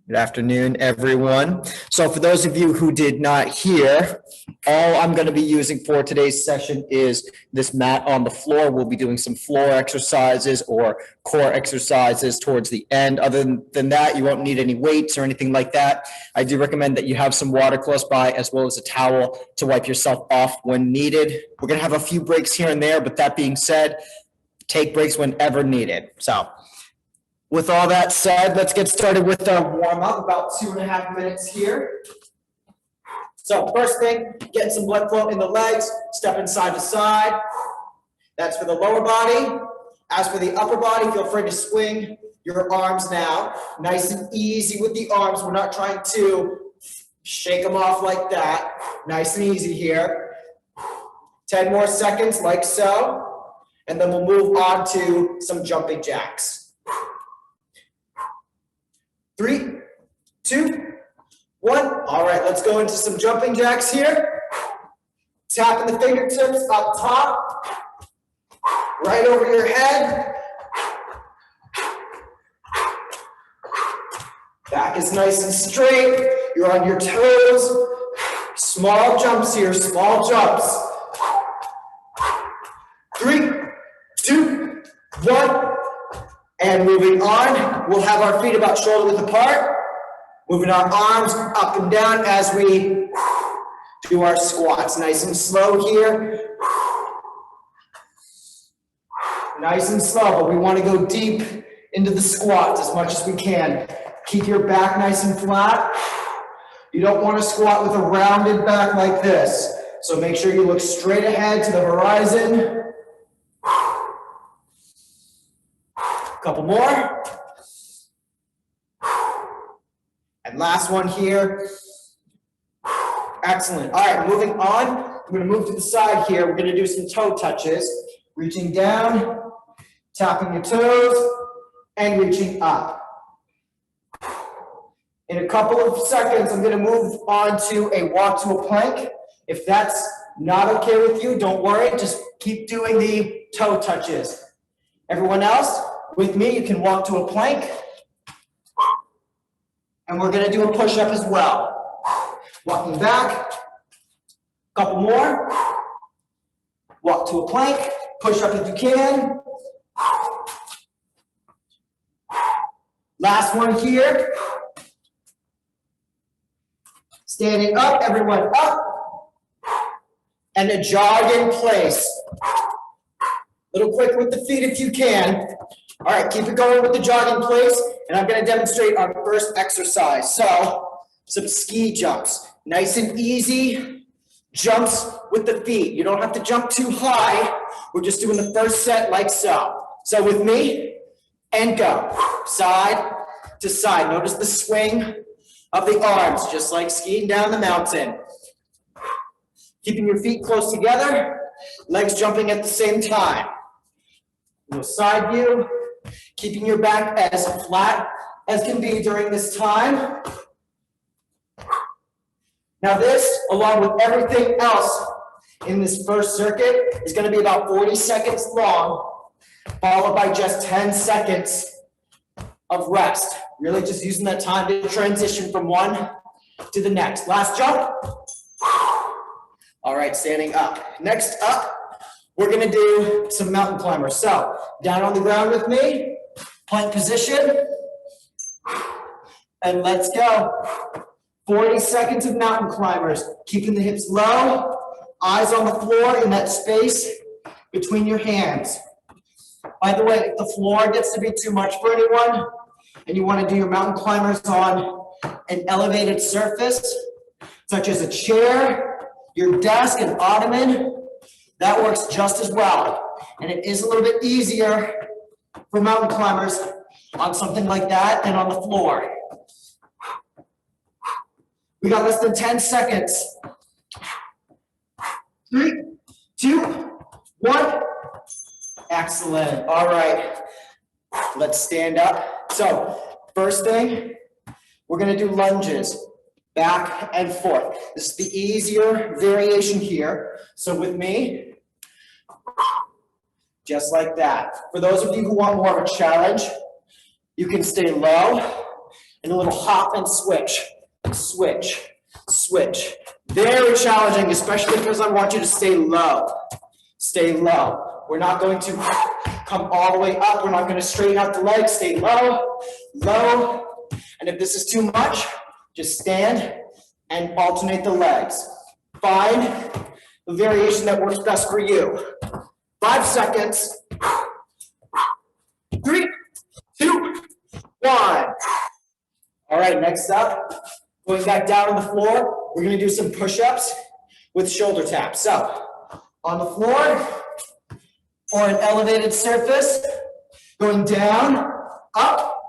Good afternoon, everyone. So for those of you who did not hear, all I'm going to be using for today's session is this mat on the floor. We'll be doing some floor exercises or core exercises towards the end. Other than that, you won't need any weights or anything like that. I do recommend that you have some water close by as well as a towel to wipe yourself off when needed. We're going to have a few breaks here and there, but that being said, take breaks whenever needed. So with all that said, let's get started with our warm-up, about 2.5 minutes here. So first thing, getting some blood flow in the legs, stepping side to side. That's for the lower body. As for the upper body, feel free to swing your arms now. Nice and easy with the arms. We're not trying to shake them off like that. Nice and easy here. 10 more seconds like so. And then we'll move on to some jumping jacks. 3, 2, 1. All right, let's go into some jumping jacks here. Tapping the fingertips up top, right over your head. Back is nice and straight. You're on your toes. Small jumps here, small jumps. 3, 2, 1. And moving on, we'll have our feet about shoulder width apart. Moving our arms up and down as we do our squats. Nice and slow here. Nice and slow, but we want to go deep into the squats as much as we can. Keep your back nice and flat. You don't want to squat with a rounded back like this. So make sure you look straight ahead to the horizon. Couple more. And last one here. Excellent. All right, moving on. We're going to move to the side here. We're going to do some toe touches. Reaching down, tapping your toes, and reaching up. In a couple of seconds, I'm going to move on to a walk to a plank. If that's not okay with you, don't worry. Just keep doing the toe touches. Everyone else? With me, you can walk to a plank, and we're going to do a push-up as well. Walking back, couple more. Walk to a plank, push up if you can. Last one here. Standing up, everyone up, and a jog in place. A little quick with the feet if you can. All right, keep it going with the jog in place, and I'm going to demonstrate our first exercise. So, some ski jumps. Nice and easy jumps with the feet. You don't have to jump too high. We're just doing the first set like so. So with me, and go. Side to side. Notice the swing of the arms, just like skiing down the mountain. Keeping your feet close together, legs jumping at the same time. Side view. Keeping your back as flat as can be during this time. Now this, along with everything else in this first circuit, is going to be about 40 seconds long, followed by just 10 seconds of rest. Really just using that time to transition from one to the next. Last jump. All right, standing up. Next up, we're going to do some mountain climbers. So, down on the ground with me, plank position, and let's go. 40 seconds of mountain climbers, keeping the hips low, eyes on the floor in that space between your hands. By the way, if the floor gets to be too much for anyone, and you want to do your mountain climbers on an elevated surface, such as a chair, your desk, an ottoman, that works just as well. And it is a little bit easier for mountain climbers on something like that than on the floor. We got less than 10 seconds. 3, 2, 1. Excellent. All right. Let's stand up. So, first thing, we're going to do lunges. Back and forth. This is the easier variation here. So with me, just like that. For those of you who want more of a challenge, you can stay low and a little hop and switch, switch, switch. Very challenging, especially because I want you to stay low. Stay low. We're not going to come all the way up. We're not going to straighten out the legs. Stay low, low. And if this is too much, just stand and alternate the legs. Find the variation that works best for you. 5 seconds. 3, 2, 1. All right, next up, going back down on the floor, we're going to do some push-ups with shoulder taps. So, on the floor, or an elevated surface, going down, up,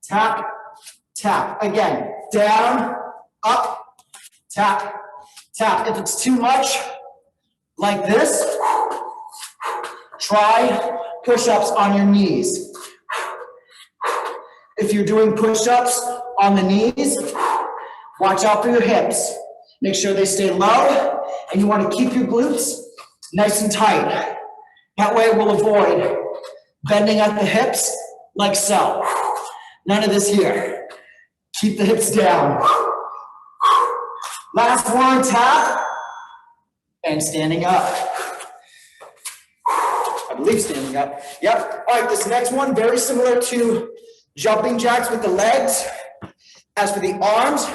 tap, tap. Again, down, up, tap, tap. If it's too much, like this, try push-ups on your knees. If you're doing push-ups on the knees, watch out for your hips. Make sure they stay low, and you want to keep your glutes nice and tight. That way we'll avoid bending at the hips like so. None of this here. Keep the hips down. Last one, tap, and standing up. I believe standing up. Yep. All right, this next one, very similar to jumping jacks with the legs. As for the arms,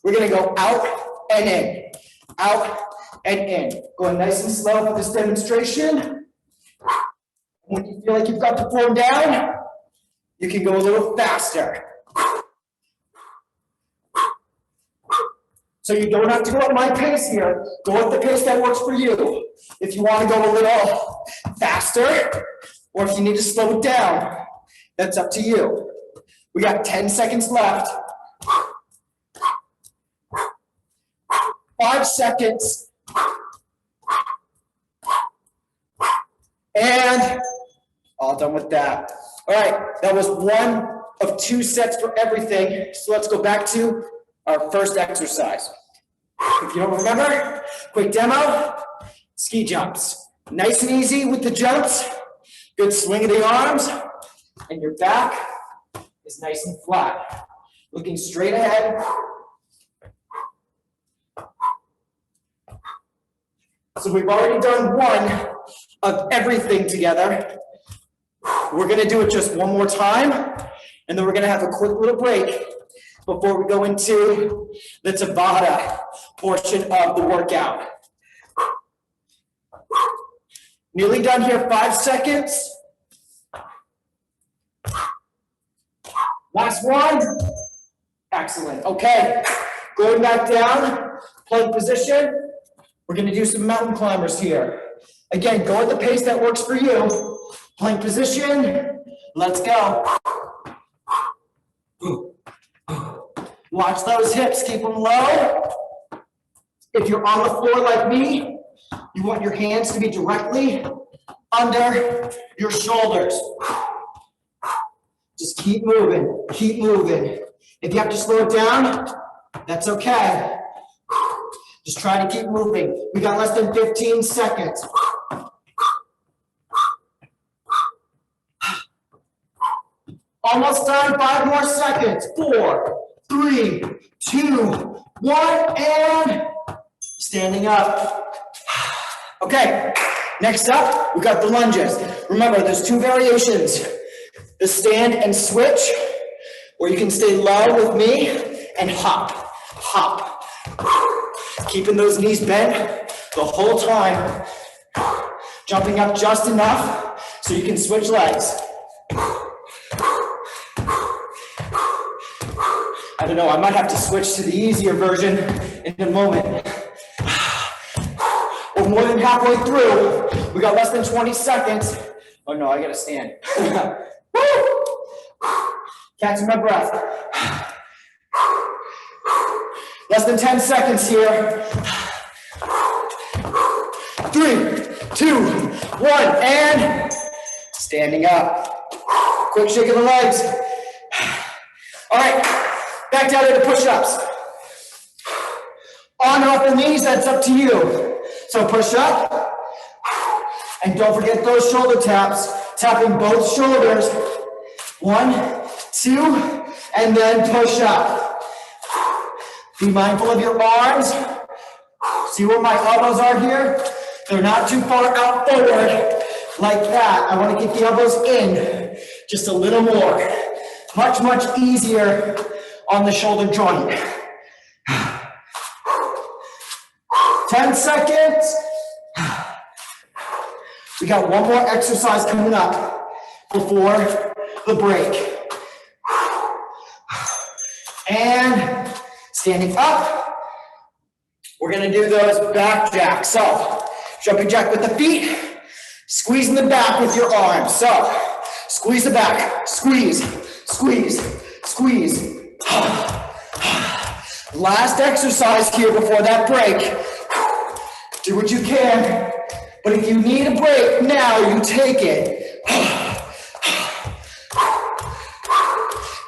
we're gonna go out and in. Out and in. Going nice and slow for this demonstration. When you feel like you've got the form down, you can go a little faster. So you don't have to go at my pace here. Go at the pace that works for you. If you want to go a little faster, or if you need to slow it down, that's up to you. We got 10 seconds left. 5 seconds. And all done with that. All right, that was 1 of 2 sets for everything. So let's go back to our first exercise. If you don't remember, quick demo, ski jumps. Nice and easy with the jumps. Good swing of the arms. And your back is nice and flat. Looking straight ahead. So we've already done 1 of everything together. We're gonna do it just 1 more time, and then we're gonna have a quick little break before we go into the Tabata portion of the workout. Nearly done here, 5 seconds. Last one. Excellent, okay. Going back down, plank position. We're gonna do some mountain climbers here. Again, go at the pace that works for you. Plank position, let's go. Watch those hips, keep them low. If you're on the floor like me, you want your hands to be directly under your shoulders. Just keep moving, keep moving. If you have to slow it down, that's okay. Just try to keep moving. We got less than 15 seconds. Almost done, 5 more seconds. 4, 3, 2, 1, and standing up. Okay, next up, we got the lunges. Remember, there's 2 variations. The stand and switch, where you can stay low with me, and hop, hop. Keeping those knees bent the whole time. Jumping up just enough so you can switch legs. I don't know, I might have to switch to the easier version in a moment. We're more than halfway through. We got less than 20 seconds. Oh no, I gotta stand. Catching my breath. Less than 10 seconds here. 3, 2, 1, and standing up. Quick shake of the legs. All right, back down to the push-ups. On or off the knees, that's up to you. So push up, and don't forget those shoulder taps. Tapping both shoulders. 1, 2, and then push up. Be mindful of your arms. See where my elbows are here? They're not too far out forward like that. I want to get the elbows in just a little more. Much, much easier on the shoulder joint. 10 seconds. We got one more exercise coming up before the break. And standing up. We're gonna do those back jacks. So, jumping jack with the feet, squeezing the back with your arms. So, squeeze the back, squeeze, squeeze, squeeze. Last exercise here before that break. Do what you can, but if you need a break now, you take it.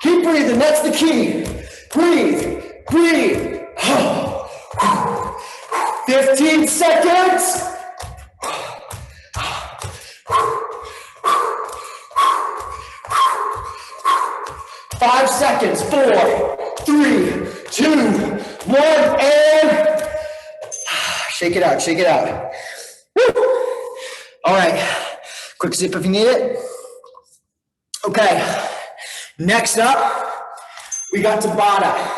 Keep breathing, that's the key. Breathe, breathe. 15 seconds. Five seconds. 4, 3, 2, 1, and shake it out, shake it out. Woo. All right, quick sip if you need it. Okay, next up, we got Tabata.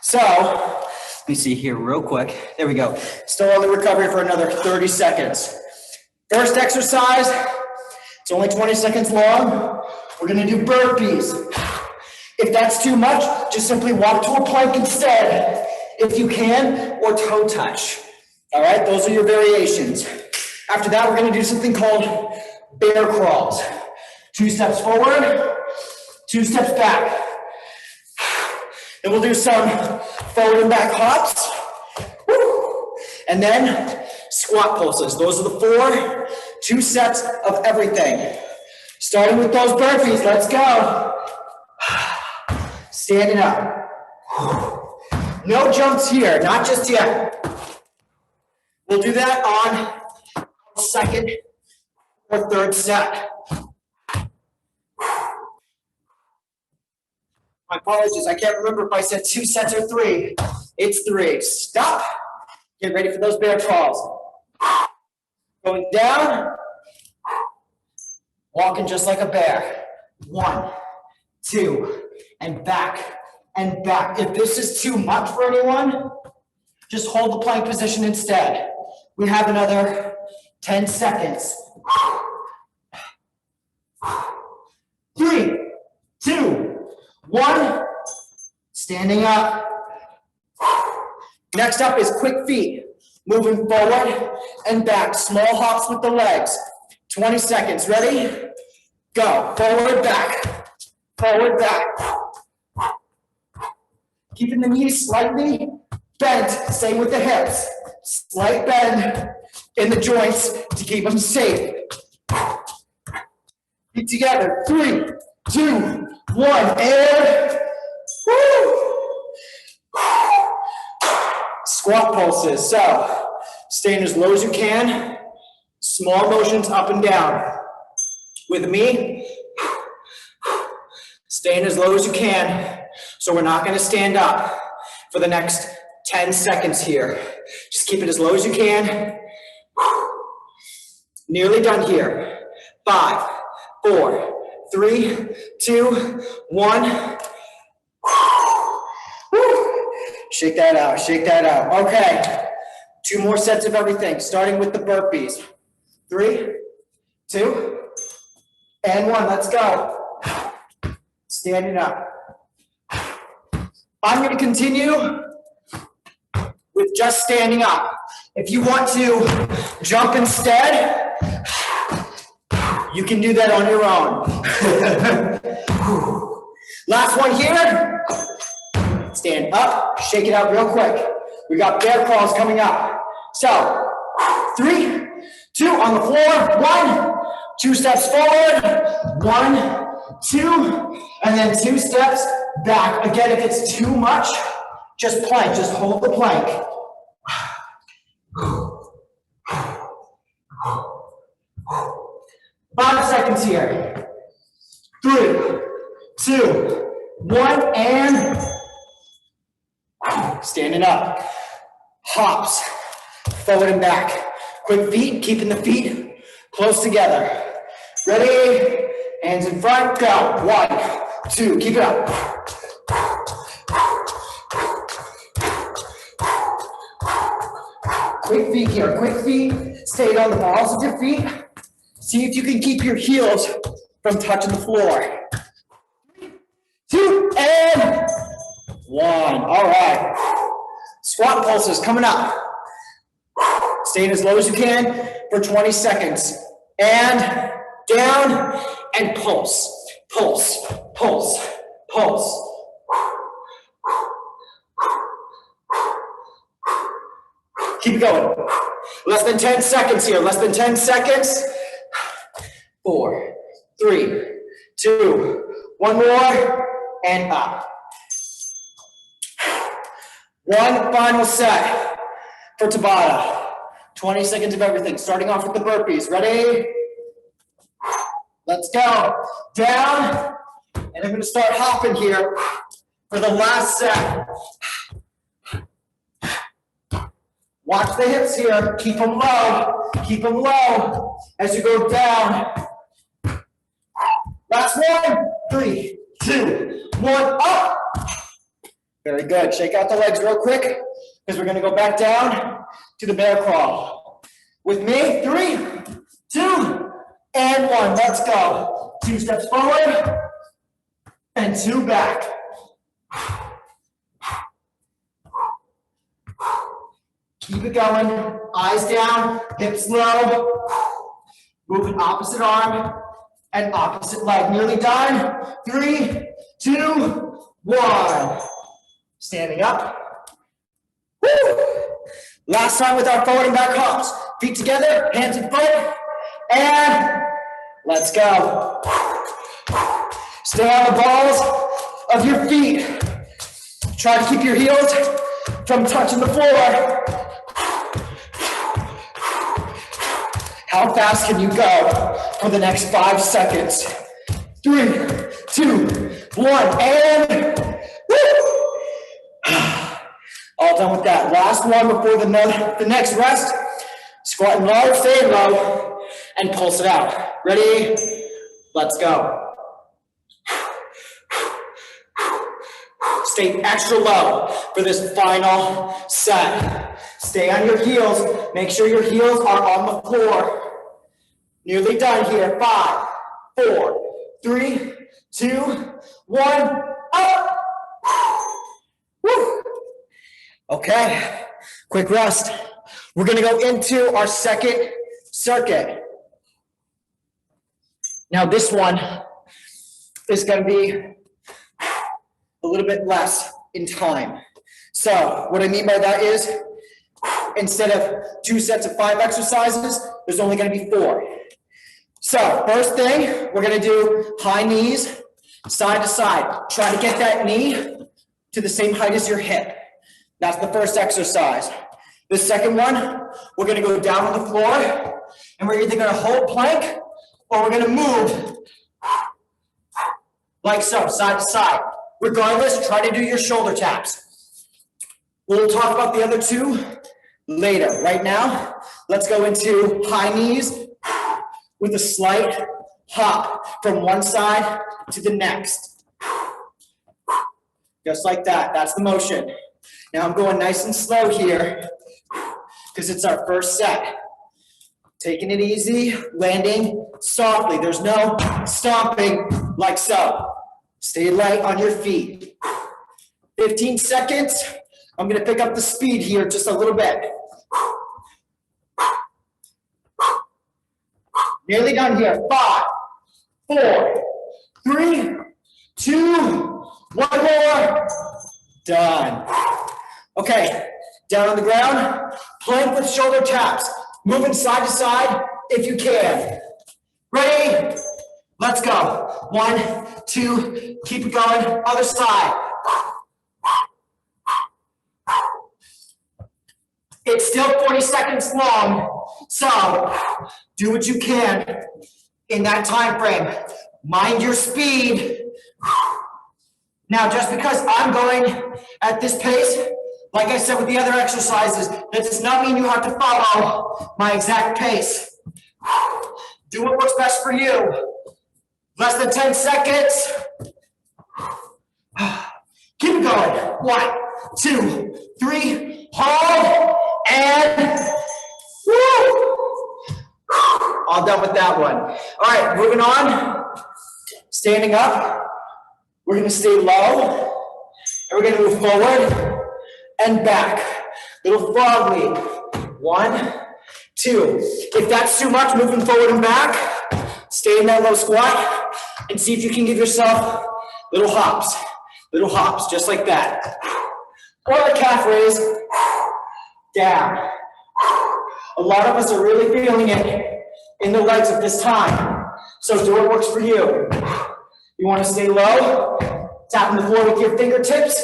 So, let me see here real quick. There we go. Still on the recovery for another 30 seconds. First exercise, it's only 20 seconds long. We're gonna do burpees. If that's too much, just simply walk to a plank instead, if you can, or toe touch. All right, those are your variations. After that, we're gonna do something called bear crawls. 2 steps forward, 2 steps back. Then we'll do some forward and back hops. Woo. And then squat pulses. Those are the 4, 2 sets of everything. Starting with those burpees, let's go. Standing up. No jumps here, not just yet. We'll do that on second or third set. My apologies, I can't remember if I said 2 sets or 3. It's 3. Stop. Get ready for those bear crawls. Going down. Walking just like a bear. 1, 2, and back, and back. If this is too much for anyone, just hold the plank position instead. We have another 10 seconds. 3, 2, 1. Standing up. Next up is quick feet. Moving forward and back. Small hops with the legs. 20 seconds. Ready? Go. Forward, back. Forward, back. Keeping the knees slightly bent. Same with the hips. Slight bend in the joints to keep them safe. Feet together. 3, 2, 1, and woo! Squat pulses. So, staying as low as you can. Small motions up and down. With me, staying as low as you can. So we're not going to stand up for the next 10 seconds here. Just keep it as low as you can. Nearly done here. 5, 4, 3, 2, 1. Shake that out, shake that out. Okay, 2 more sets of everything, starting with the burpees. 3, 2, and 1. Let's go. Standing up. I'm going to continue with just standing up. If you want to jump instead, you can do that on your own. Last one here. Stand up, shake it out real quick. We got bear crawls coming up. So, 3, 2 on the floor. 1, 2 steps forward. 1, 2, and then 2 steps back. Again, if it's too much, just plank. Just hold the plank. 5 seconds here. 3, 2, 1, and standing up. Hops, forward and back. Quick feet, keeping the feet close together. Ready? Hands in front, go. 1, 2, keep it up. Quick feet here, quick feet. Stay on the balls of your feet. See if you can keep your heels from touching the floor. 2, and 1. All right. Squat pulses coming up. Staying as low as you can for 20 seconds. And down and pulse, pulse, pulse, pulse. Keep going. Less than 10 seconds here, less than 10 seconds. 4, 3, 2, 1 more, and up. One final set for Tabata. 20 seconds of everything, starting off with the burpees. Ready? Let's go. Down, and I'm gonna start hopping here for the last set. Watch the hips here, keep them low as you go down. Last one, 3, 2, 1, up. Very good, shake out the legs real quick, because we're gonna go back down to the bear crawl. With me, 3, 2, and 1, let's go. 2 steps forward, and 2 back. Keep it going, eyes down, hips low. Moving opposite arm and opposite leg. Nearly done. 3, 2, 1. Standing up. Woo! Last time with our forward and back hops. Feet together, hands in front, and let's go. Stay on the balls of your feet. Try to keep your heels from touching the floor. How fast can you go for the next 5 seconds? 3, 2, 1, and woo! All done with that. Last one before the next rest. Squatting low, stay low, and pulse it out. Ready? Let's go. Stay extra low for this final set. Stay on your heels. Make sure your heels are on the floor. Nearly done here. 5, 4, 3, 2, 1, up. Woo. Okay, quick rest. We're gonna go into our second circuit. Now this one is gonna be a little bit less in time. So what I mean by that is, instead of 2 sets of 5 exercises, there's only gonna be 4. So first thing, we're gonna do high knees, side to side. Try to get that knee to the same height as your hip. That's the first exercise. The second one, we're gonna go down on the floor, and we're either gonna hold plank, or we're gonna move like so, side to side. Regardless, try to do your shoulder taps. We'll talk about the other 2 later. Right now, let's go into high knees with a slight hop from one side to the next. Just like that, that's the motion. Now I'm going nice and slow here because it's our first set. Taking it easy, landing softly. There's no stomping like so. Stay light on your feet. 15 seconds. I'm gonna pick up the speed here just a little bit. Nearly done here. 5, 4, 3, 2, 1 more. Done. Okay, down on the ground, plank with shoulder taps. Moving side to side if you can. Ready? Let's go. 1, 2, keep it going. Other side. It's still 40 seconds long, so do what you can in that time frame. Mind your speed. Now, just because I'm going at this pace, like I said with the other exercises, that does not mean you have to follow my exact pace. Do what works best for you. Less than 10 seconds. Keep it going. 1, 2, 3, hold, and woo! All done with that one. All right, moving on. Standing up. We're going to stay low, and we're going to move forward and back. Little frog leap. 1, 2. If that's too much, moving forward and back, stay in that low squat, and see if you can give yourself little hops, just like that. Or a calf raise, down. A lot of us are really feeling it in the legs at this time, so do what works for you. You want to stay low, tapping the floor with your fingertips,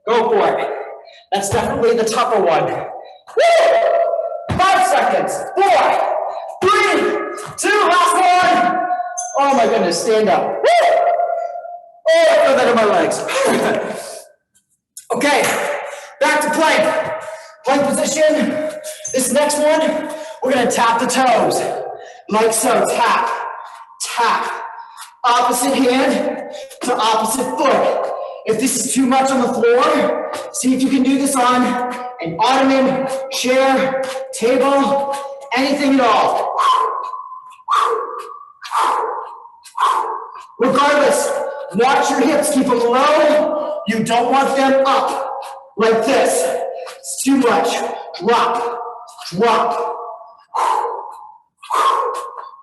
go for it. That's definitely the tougher one. Woo! 5 seconds, 4, 3, 2, last one. Oh my goodness, stand up. Woo! Oh, I feel that in my legs. Okay, back to plank. Plank position. This next one, we're gonna tap the toes. Like so, tap, tap. Opposite hand to opposite foot. If this is too much on the floor, see if you can do this on an ottoman, chair, table, anything at all. Regardless, watch your hips, keep them low. You don't want them up like this. It's too much. Drop, drop.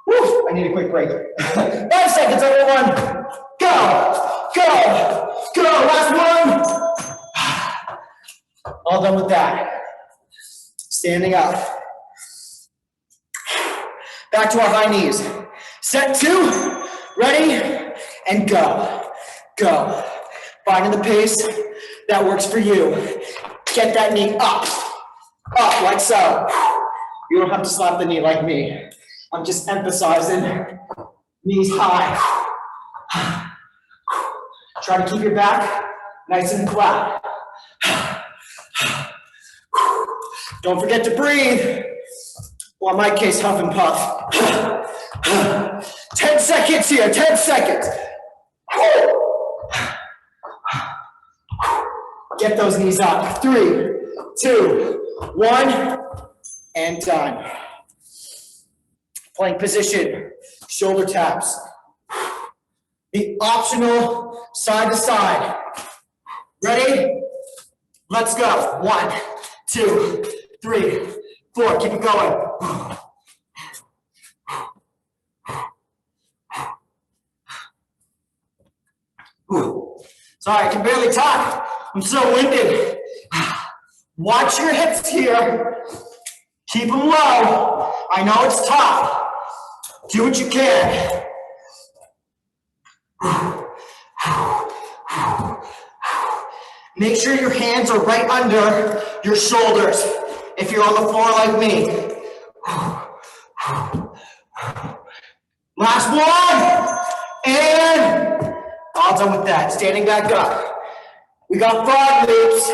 Woo, I need a quick break. 5 seconds, everyone. Go, go, go. Last one. All done with that. Standing up. Back to our high knees. Set 2, ready, and go, go. Finding the pace that works for you. Get that knee up, up like so. You don't have to slap the knee like me. I'm just emphasizing knees high. Try to keep your back nice and flat. Don't forget to breathe. Or in my case, huff and puff. 10 seconds here, 10 seconds. Get those knees up. 3, 2, 1, and done. Plank position, shoulder taps. The optional side to side. Ready? Let's go. 1, 2, 3, 4. Keep it going. Sorry, I can barely talk. I'm so winded. Watch your hips here. Keep them low. I know it's tough. Do what you can. Make sure your hands are right under your shoulders if you're on the floor like me. Last one. And all done with that. Standing back up. We got frog leaps.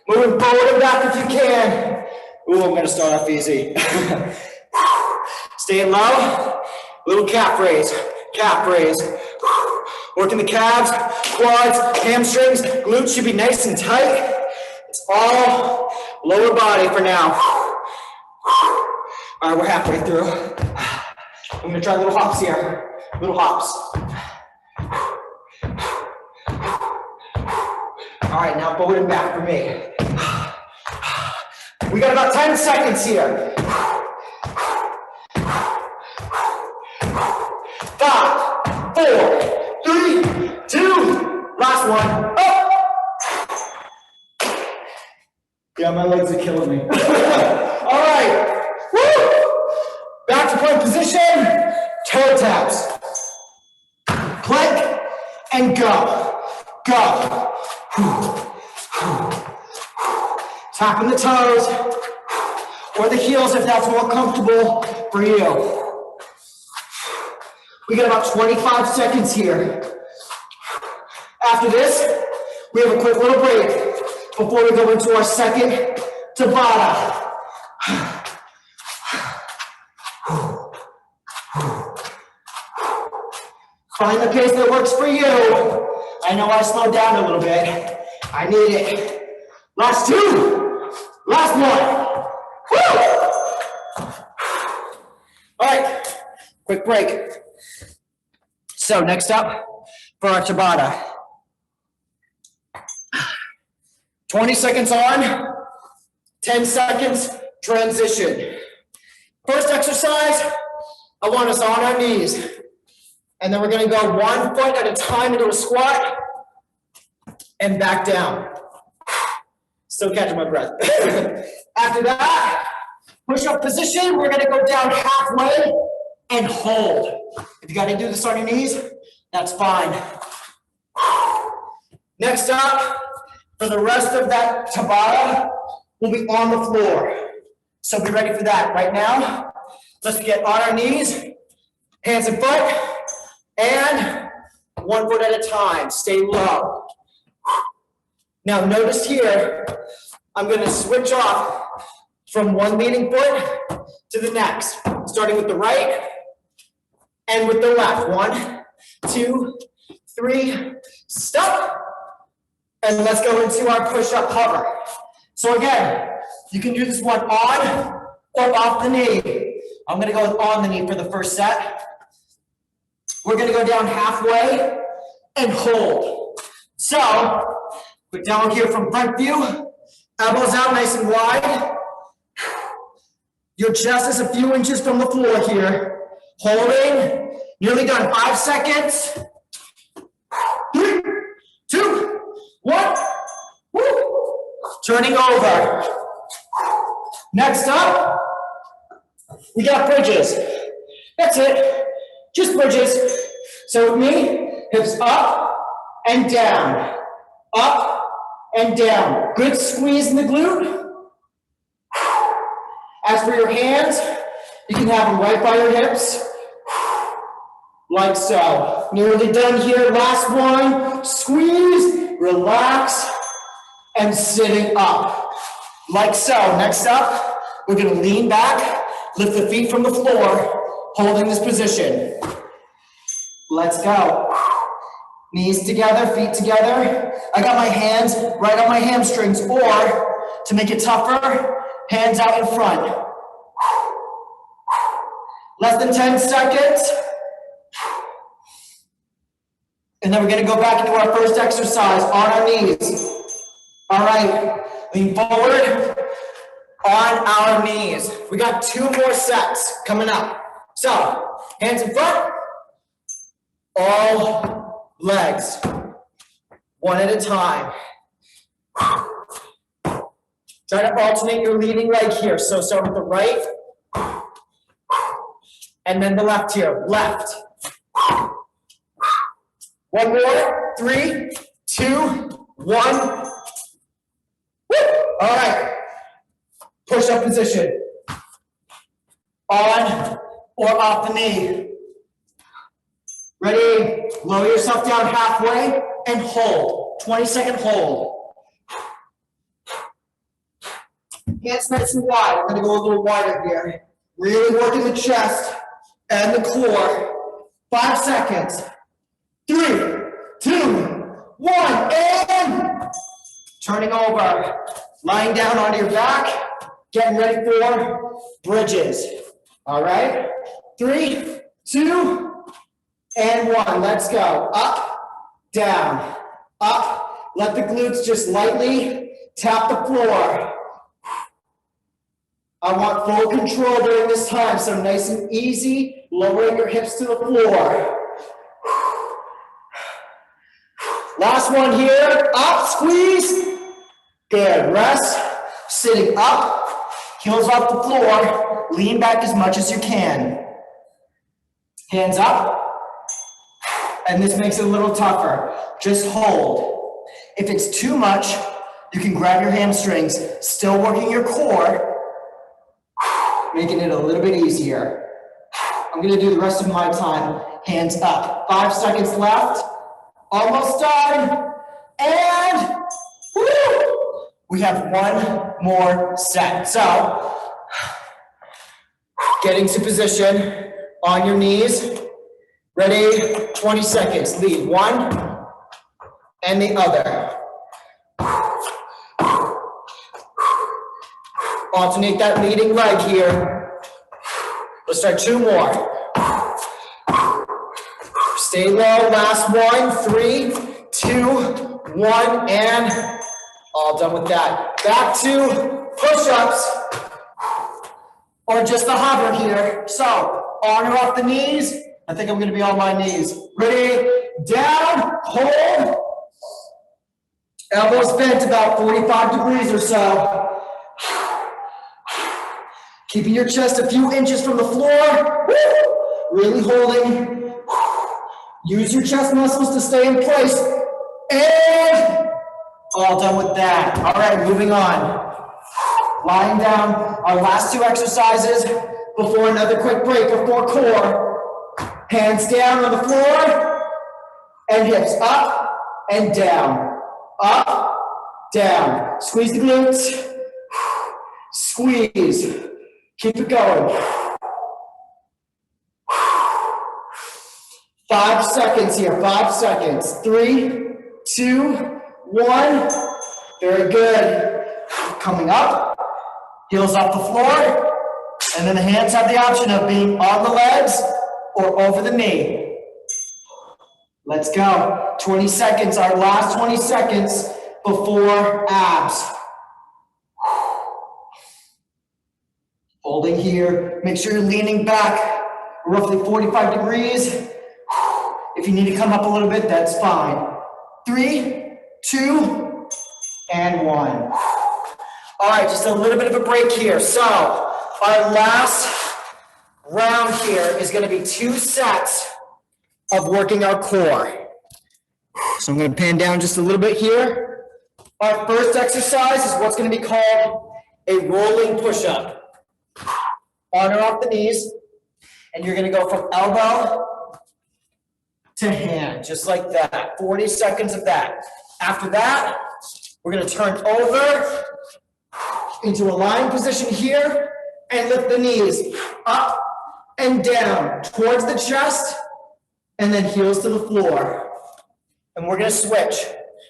Moving forward and back if you can. Ooh, I'm gonna start off easy. Staying low. Little calf raise. Calf raise. Working the calves, quads, hamstrings, glutes should be nice and tight. It's all lower body for now. All right, we're halfway through. I'm gonna try little hops here. Little hops. All right, now forward and back for me. We got about 10 seconds here. 5, 4, 3, 2, last one. Up. Yeah, my legs are killing me. All right. Woo. Back to plank position. Toe taps. Plank and go. Go. Tapping the toes or the heels if that's more comfortable for you. We got about 25 seconds here. After this, we have a quick little break before we go into our second Tabata. Find the pace that works for you. I know I slowed down a little bit. I need it. Last two. Last one. Woo! All right, quick break. So next up for our Tabata. 20 seconds on, 10 seconds transition. First exercise, I want us on our knees. And then we're gonna go 1 foot at a time into a squat and back down. Still catching my breath. After that, push-up position, we're gonna go down halfway and hold. If you gotta do this on your knees, that's fine. Next up, for the rest of that Tabata, we'll be on the floor. So be ready for that. Right now, let's get on our knees, hands and foot, and 1 foot at a time. Stay low. Now notice here, I'm gonna switch off from one leading foot to the next, starting with the right and with the left. 1, 2, 3, stop. And let's go into our push-up hover. So again, you can do this one on or off the knee. I'm gonna go with on the knee for the first set. We're gonna go down halfway and hold. So, quick down here from front view, elbows out nice and wide. Your chest is a few inches from the floor here. Holding, nearly done, 5 seconds. 3, 2, 1. Woo. Turning over. Next up, we got bridges. That's it, just bridges. So with me, hips up and down, up and down. Good squeeze in the glute. As for your hands, you can have them right by your hips, like so. Nearly done here, last one. Squeeze, relax, and sitting up, like so. Next up, we're gonna lean back, lift the feet from the floor, holding this position. Let's go. Knees together, feet together. I got my hands right on my hamstrings, or to make it tougher, hands out in front. Less than 10 seconds. And then we're gonna go back into our first exercise on our knees. All right, lean forward on our knees. We got 2 more sets coming up. So, hands in front, all legs, one at a time. Try to alternate your leading leg here. So start with the right, and then the left here, left. One more, 3, 2, 1. Woo! All right, push-up position. On or off the knee. Ready? Lower yourself down halfway and hold. 20-second hold. Hands nice and wide. I'm gonna go a little wider here. Really working the chest and the core. 5 seconds. 3, 2, 1, and turning over. Lying down onto your back. Getting ready for bridges. All right? 3, 2, and 1. Let's go. Up, down, up. Let the glutes just lightly tap the floor. I want full control during this time, so nice and easy, lowering your hips to the floor. Last one here, up, squeeze. Good, rest, sitting up, heels off the floor, lean back as much as you can. Hands up, and this makes it a little tougher. Just hold. If it's too much, you can grab your hamstrings, still working your core, making it a little bit easier. I'm gonna do the rest of my time, hands up. 5 seconds left Almost done. And woo, we have one more set. So get into position on your knees. Ready? 20 seconds. Lead one and the other. Alternate that leading leg here. Let's start 2 more. Stay low, last one, 3, 2, 1, and all done with that. Back to push-ups, or just the hover here. So, on or off the knees. I think I'm gonna be on my knees. Ready, down, hold. Elbows bent about 45 degrees or so. Keeping your chest a few inches from the floor. Really holding. Use your chest muscles to stay in place. And all done with that. All right, moving on. Lying down, our last 2 exercises before another quick break before core. Hands down on the floor and hips up and down. Up, down. Squeeze the glutes. Squeeze. Keep it going. 5 seconds here, 5 seconds. 3, 2, 1. Very good. Coming up, heels off the floor, and then the hands have the option of being on the legs or over the knee. Let's go. 20 seconds, our last 20 seconds before abs. Holding here. Make sure you're leaning back roughly 45 degrees. If you need to come up a little bit, that's fine. 3, 2, and 1. All right, just a little bit of a break here. So our last round here is going to be 2 sets of working our core. So I'm going to pan down just a little bit here. Our first exercise is what's going to be called a rolling push-up. On or off the knees, and you're going to go from elbow to hand, just like that. 40 seconds of that. After that, we're going to turn over into a lying position here and lift the knees up and down towards the chest and then heels to the floor. And we're going to switch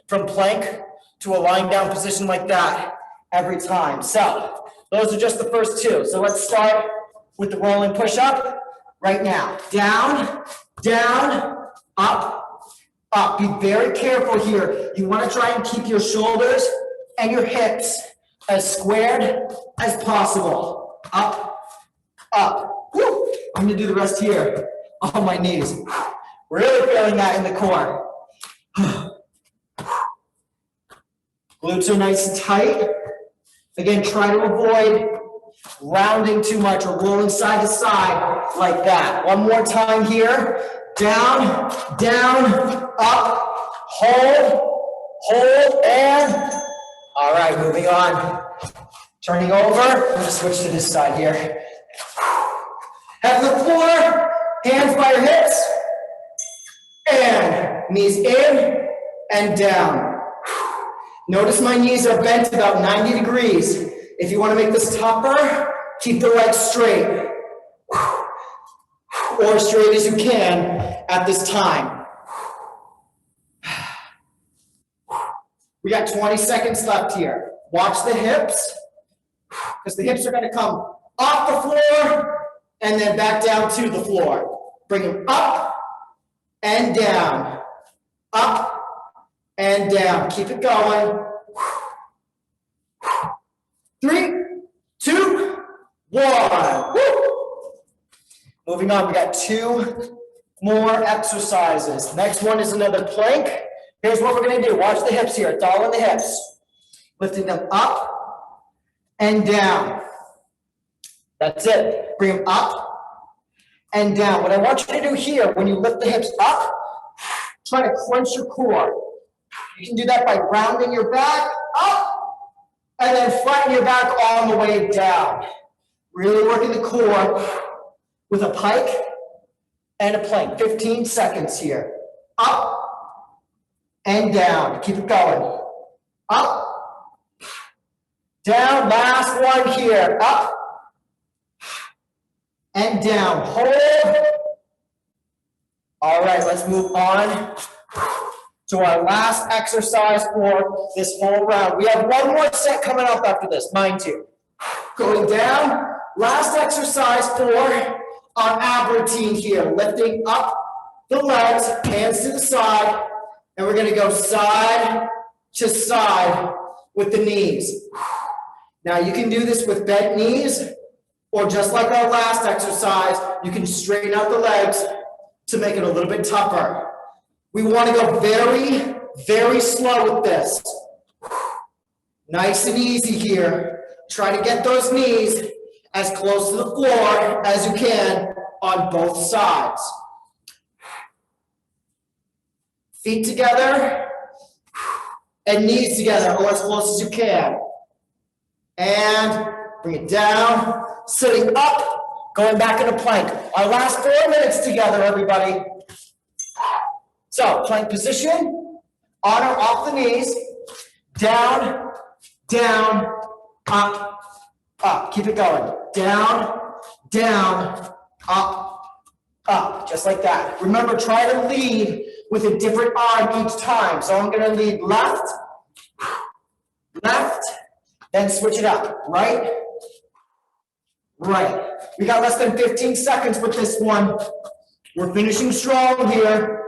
from plank to a lying down position like that every time. So those are just the first 2. So let's start with the rolling push-up right now. Down, down, up, up. Be very careful here. You want to try and keep your shoulders and your hips as squared as possible. Up, up. Woo. I'm going to do the rest here on my knees. Really feeling that in the core. Glutes are nice and tight. Again, try to avoid rounding too much or rolling side to side like that. One more time here. Down, down, up, hold, hold, and all right, moving on. Turning over. I'm going to switch to this side here. Head to the floor, hands by your hips, and knees in and down. Notice my knees are bent about 90 degrees. If you want to make this tougher, keep the legs straight. Or as straight as you can at this time. We got 20 seconds left here. Watch the hips, because the hips are going to come off the floor and then back down to the floor. Bring them up and down. Up and down. Keep it going. 3, 2, 1. Woo. Moving on, we got 2 more exercises. Next one is another plank. Here's what we're going to do. Watch the hips here. It's all in the hips. Lifting them up and down. That's it. Bring them up and down. What I want you to do here, when you lift the hips up, try to crunch your core. You can do that by rounding your back up and then flatten your back all the way down. Really working the core with a pike and a plank. 15 seconds here. Up and down. Keep it going. Up, down. Last one here. Up and down. Hold. All right, let's move on to our last exercise for this whole round. We have one more set coming up after this, mind you. Going down. Last exercise for our ab routine here. Lifting up the legs, hands to the side, and we're going to go side to side with the knees. Now you can do this with bent knees, or just like our last exercise, you can straighten out the legs to make it a little bit tougher. We want to go very, very slow with this. Nice and easy here. Try to get those knees as close to the floor as you can on both sides. Feet together and knees together, or as close as you can. And bring it down, sitting up, going back into plank. Our last 4 minutes together, everybody. So, plank position, on or off the knees, down, down, up, up. Keep it going. Down, down, up, up. Just like that. Remember, try to lead with a different arm each time. So I'm going to lead left, left, then switch it up. Right, right. We got less than 15 seconds with this one. We're finishing strong here.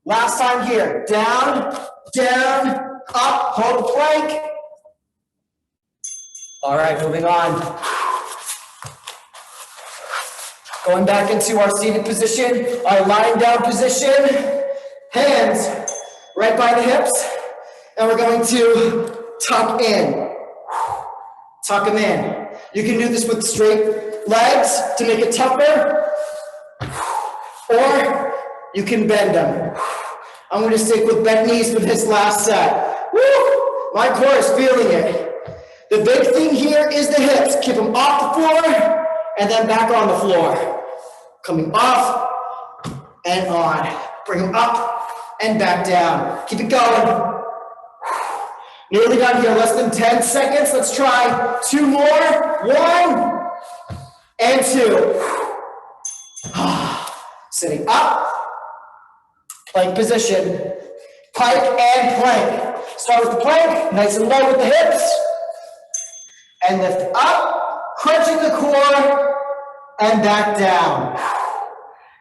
Last time here. Down, down, up, hold the plank. All right, moving on. Going back into our seated position, our lying down position. Hands right by the hips. And we're going to tuck in. Tuck them in. You can do this with straight legs to make it tougher. Or you can bend them. I'm going to stick with bent knees for this last set. Woo! My core is feeling it. The big thing here is the hips. Keep them off the floor and then back on the floor. Coming off and on. Bring them up and back down. Keep it going. Nearly done here. Less than 10 seconds. Let's try 2 more. 1 and 2. Sitting up. Plank position, pike and plank. Start with the plank, nice and low with the hips. And lift up, crunching the core, and back down.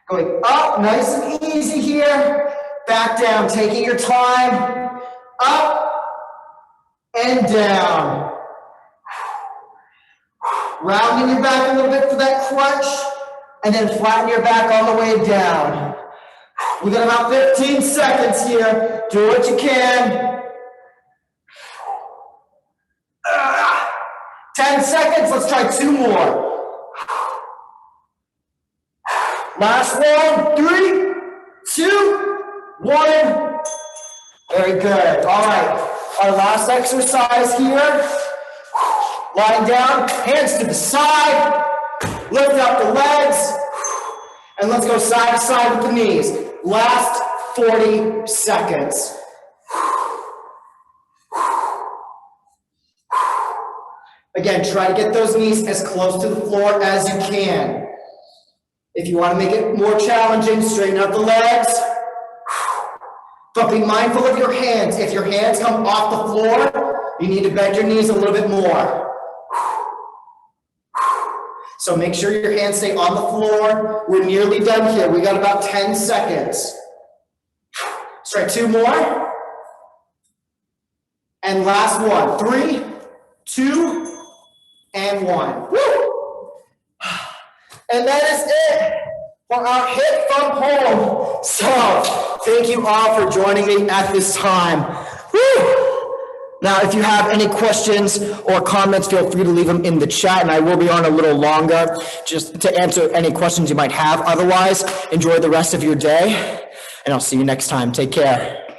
Going up, nice and easy here. Back down, taking your time. Up and down. Rounding your back a little bit for that crunch, and then flatten your back on the way down. We got about 15 seconds here. Do what you can. 10 seconds. Let's try 2 more. Last one. 3, 2, 1. Very good. All right. Our last exercise here. Lying down. Hands to the side. Lift up the legs. And let's go side to side with the knees. Last 40 seconds. Again, try to get those knees as close to the floor as you can. If you want to make it more challenging, straighten out the legs. But be mindful of your hands. If your hands come off the floor, you need to bend your knees a little bit more. So make sure your hands stay on the floor. We're nearly done here. We got about 10 seconds. Let's try 2 more. And last one. 3, 2, and 1. Woo! And that is it for our HIIT from home. So thank you all for joining me at this time. Woo! Now, if you have any questions or comments, feel free to leave them in the chat, and I will be on a little longer just to answer any questions you might have. Otherwise, enjoy the rest of your day, and I'll see you next time. Take care.